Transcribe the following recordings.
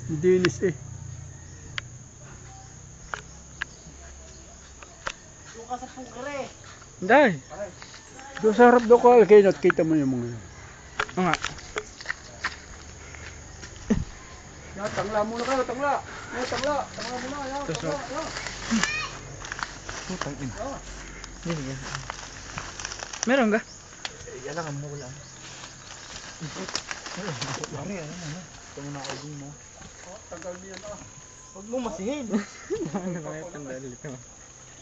Dinis eh. Yung ka sa pukre. Hindi. Doon sa harap daw ko, kayo nakita mo yung mga yun. Oo nga. Yan, tangla muna kayo, tangla. Yan, tangla. Tangla muna, yan, tangla. Yan. Putang ina. Yan. Meron ka? Yan lang, mo wala. Pare, ano na? Ito mo na agong mo. Tagal niya na. Huwag mo masihin. Ano ba yung tandaan dito?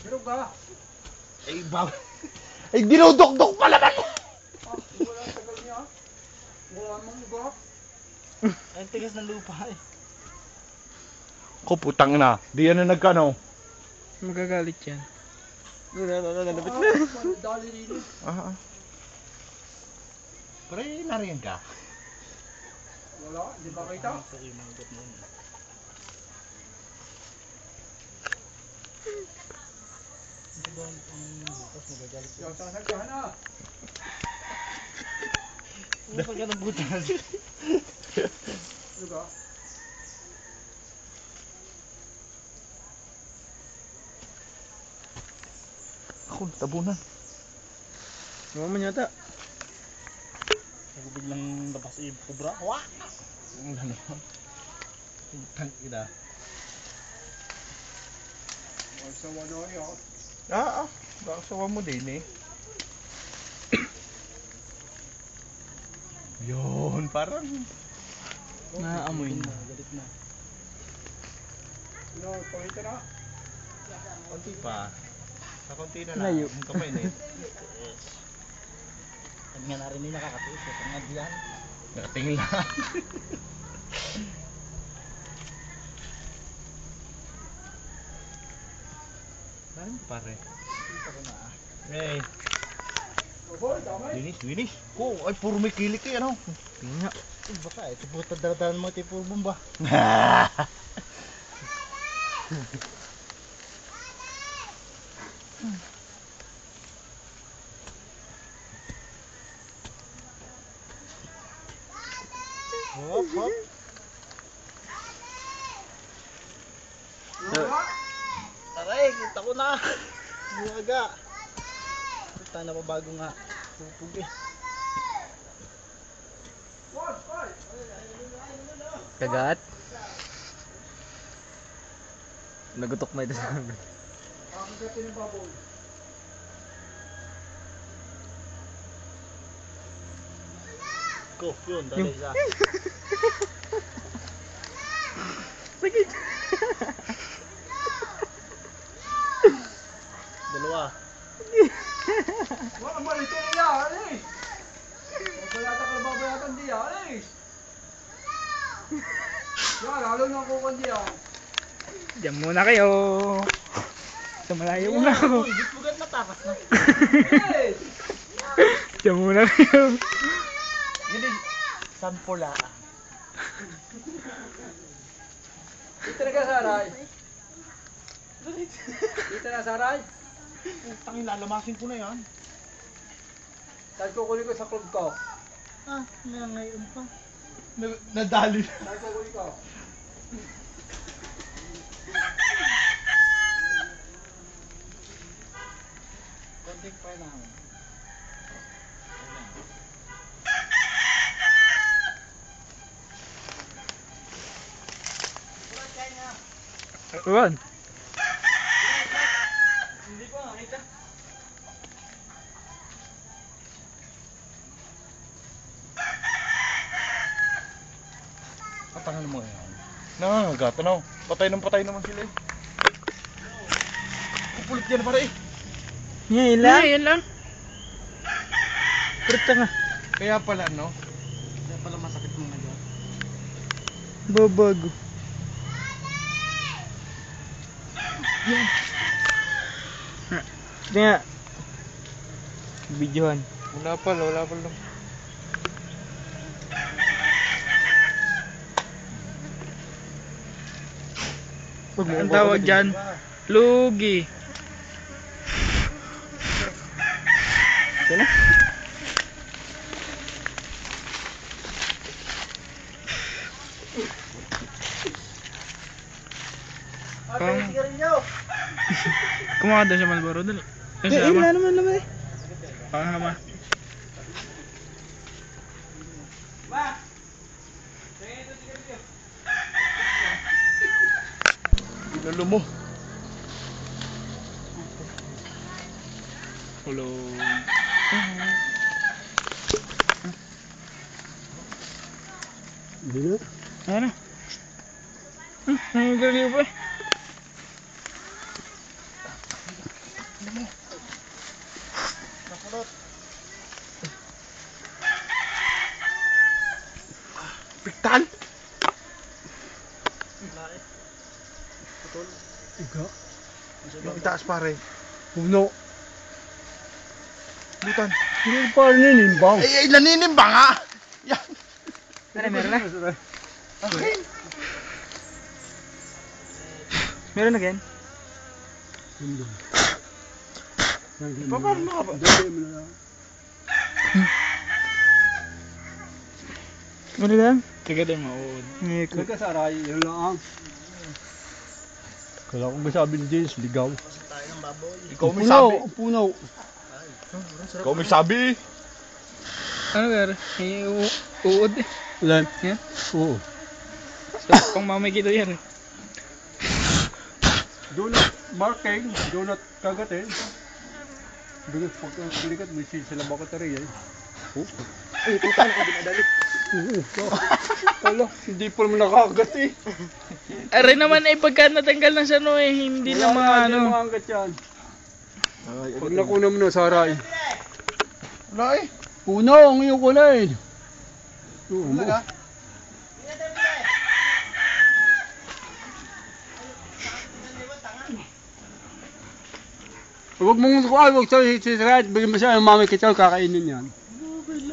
Meron ba? Ay, bab. Ay, dinudok-dok pala man! Wala, tagal niya. Wala mong uga. Ay, tigas ng lupa eh. Ko putang na. Di yan na nagkano. Magagalit yan. Lapit na. Dali rin. Ah. Pare, nariyan ka. Wala, di ba kita? Yan, sasagyan na. Dapat ka ng butas. Ano ba? Ako, tabunan. Naman yata. Ako biglang labas kubra. Wah! Ang ano. Putang ina. Ay, sa wano yun. Baka sawa mo din eh. Yun, parang Naaamoy na. galit na. Ano, pakita na. Konti pa. Sa konti na lang. Layo. Ang kamay na yun. Ang nga na rin yung nakakatiis. Ang nga diyan. Nakatingin lang. Ano pare? Hey. Boy, damay. Winis. Ko, ay puro may kilik eh, ano? Yun nga. Ay, baka ito puta dala-dala mo ito puro bomba. Hop, hop. Aray, kita ko na. Buwaga. Puta na pabago nga. Pupug eh. Kagat. Nagutok mo ito sa amin. Ako sa tinibaboy. Go, yun, dali siya. Sakit. Dalawa. Wala man ito niya, alis. Babayatan ka na babayatan diya, alis. Yan, lalo na kukan diya. Diyan muna kayo. Sa malayo muna ako. Uy, bitbugan matakas na. Alis. Diyan muna kayo. Hindi, sampula. Dito na ka, Saray. Dito na, Saray. Tangin, lalamasin ko na yan. Saan kukunin ko sa club ko? Ah, ngayon pa. Nadali. Saan kukunin ko? Konting pa na. Uwan. Hindi ko nakita. Patangan mo yan. Nangangagata na. Patay naman sila eh. Kupulit yan pare eh. Yan lang. Yan lang. Purta nga. Kaya pala no? Kaya pala masakit mo na dyan. Babago. Yan. Ito nga. Videohan. Wala pala. Ang tawag dyan, lugi. Ito na. Ate, sigarilyo. Kumuha doon sa Malboro, dali. Doon sa ama. naman naman eh. Ama. Ginalo mo. Hello. Hindi na. Ano? Nanggaliw pa eh. Kasulot. Piktan. Lae. Putol. Iga. Yung itaas pare. Puno. Butan. Hindi pa ninimbang. Ay, naninimba nga. Yan. Ano, meron na? Akin. Meron na again? Hindi. Paano makaba? Dali mo na lang. Meron na? Tiga din mauod. Nagkasaray, yun lang. Kala ko masabing jeans, ligaw. Pasok tayo ng baboy. Ikaw may sabi. Punaw. Ikaw may sabi. Ano meron? Uod eh. Ilan? Yan? Oo. So, pang mamay kita yan eh. Donut marking, donut kagatin. Donut pagkakalikat, may sila bakatari eh. Oh. Ay, puta na ako dinadali. Wala, hindi pa naman nakakagat eh. Aray naman ay pagka natanggal na sa ano eh, hindi na mga ano. Hindi mga hanggat yan. Pag nakuna mo na saray. Wala eh. Puno, ang iyong kulay. Oo, mo. Talaga? Huwag mong huwag sa sisirayat, bigyan mo siya ng mami kita, kakainin yan.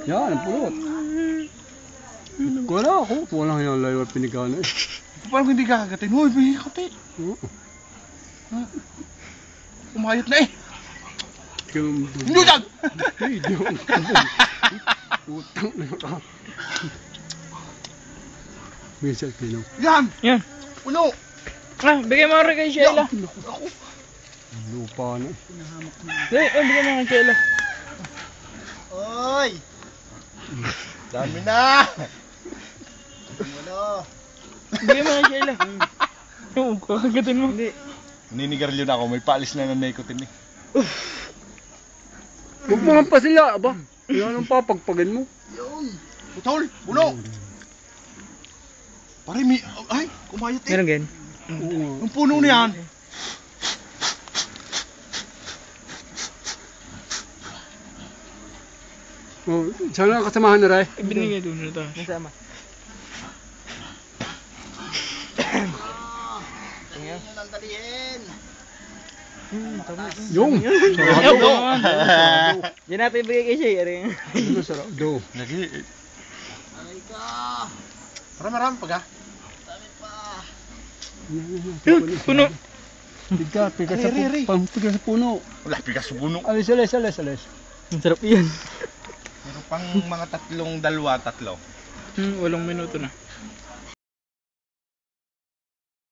Yan, ang pulot. Wala ako, walang yung layo at pinigana eh. Paano hindi kakagatin? Hoy, may kape. Oo. Umayot na eh. Ganun. Hindi yan! Hindi ako. Utang na ka. Minsan kinaw. Yan! Yan. Puno! Ah, bigyan mo rin kay Sheila. Ako. Lupa na. Dali, bigyan mo kay Sheila. Oy! Dami na! Ano? Bigyan mo kay Sheila. Oo, kakagatin mo. Hindi. Ninigarilyo na ako, may paalis na ng nicotine eh. Huwag mo nga pa sila, aba. Yan ang papagpagan mo. Yun! Putol! Puno! Pare, may... Ay! Kumayot eh! Meron again? Oo nga. Yung puno na yan! Oh, sana kasamahan na rin. Ibinigay doon na ito. Nasama. Tingnan nyo nang dalihin! Yung! Sarado. Diyan natin ibigay kay Shay. Ano sarado? Lagi eh. Aray ka! Marami pag ah. Dami pa! Puno. Bigat, bigat sa Ari. puno. Bigat sa puno. Wala, pigas sa puno. Alis. Ang sarap yan. Meron pang mga tatlo. 8 minuto na.